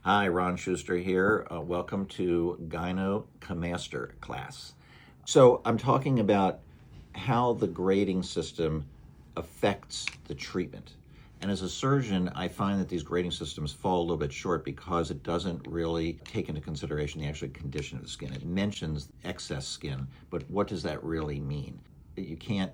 Hi, Ron Schuster here. Welcome to GynecoMASTERCLASS. So I'm talking about how the grading system affects the treatment. And as a surgeon, I find that these grading systems fall a little bit short because it doesn't really take into consideration the actual condition of the skin. It mentions excess skin, but what does that really mean? You can't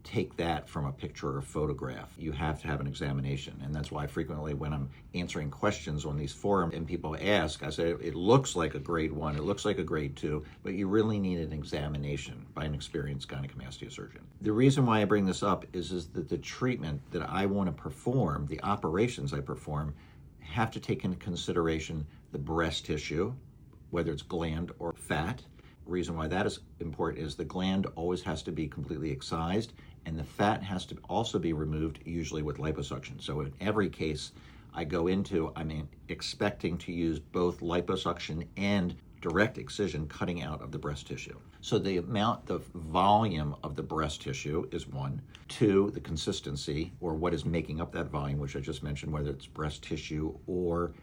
take that from a picture or a photograph. You have to have an examination. And that's why frequently when I'm answering questions on these forums and people ask, I say, it looks like a grade 1, it looks like a grade 2, but you really need an examination by an experienced gynecomastia surgeon. The reason why I bring this up is that the treatment that I want to perform, the operations I perform, have to take into consideration the breast tissue, whether it's gland or fat. Reason why that is important is the gland always has to be completely excised, and the fat has to also be removed, usually with liposuction. So in every case I go into, I'm expecting to use both liposuction and direct excision cutting out of the breast tissue. So the volume of the breast tissue is 1. 2, the consistency, or what is making up that volume, which I just mentioned, whether it's breast tissue or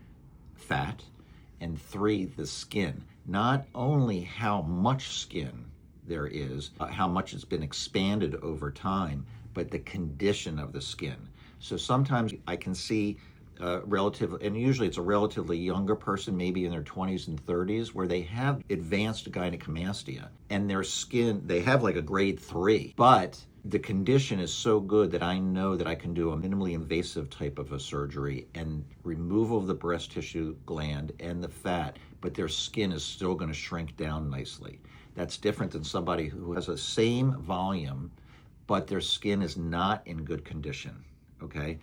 fat. And 3, the skin. Not only how much skin there is, how much it's been expanded over time, but the condition of the skin. So sometimes I can see and usually it's a relatively younger person, maybe in their 20s and 30s, where they have advanced gynecomastia and their skin, they have like a grade 3, but the condition is so good that I know that I can do a minimally invasive type of a surgery and removal of the breast tissue, gland, and the fat, but their skin is still going to shrink down nicely. That's different than somebody who has the same volume, but their skin is not in good condition, okay?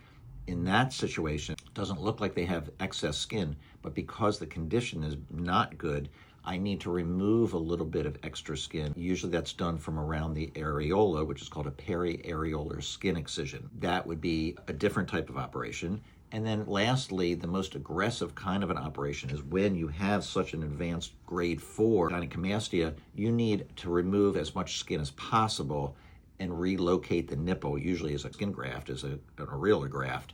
In that situation, it doesn't look like they have excess skin, but because the condition is not good, I need to remove a little bit of extra skin. Usually that's done from around the areola, which is called a periareolar skin excision. That would be a different type of operation. And then lastly, the most aggressive kind of an operation is when you have such an advanced grade 4 gynecomastia, you need to remove as much skin as possible and relocate the nipple, usually as a skin graft, as an areolar graft,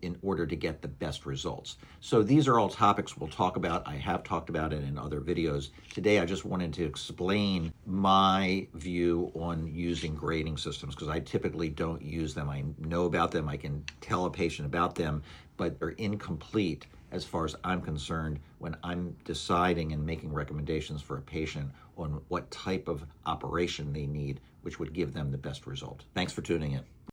in order to get the best results. So these are all topics we'll talk about. I have talked about it in other videos. Today I just wanted to explain my view on using grading systems, because I typically don't use them. I know about them, I can tell a patient about them, but they're incomplete as far as I'm concerned when I'm deciding and making recommendations for a patient on what type of operation they need, which would give them the best result. Thanks for tuning in.